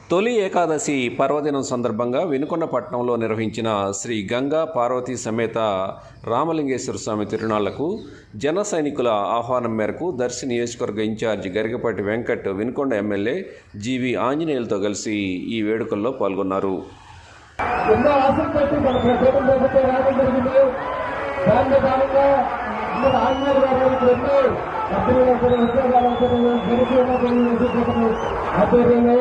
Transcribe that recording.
తొలి ఏకాదశి పర్వదినం సందర్భంగా వినుకొండపట్నంలో నిర్వహించిన శ్రీ గంగా పార్వతీ సమేత రామలింగేశ్వర స్వామి తిరునాళ్లకు జన సైనికుల ఆహ్వానం మేరకు దర్శి నియోజకవర్గ ఇన్ఛార్జి గరికపాటి వెంకట్ వినుకొండ ఎమ్మెల్యే జీవి ఆంజనేయులతో కలిసి ఈ వేడుకల్లో పాల్గొన్నారు. ఆధ్వర్యంలో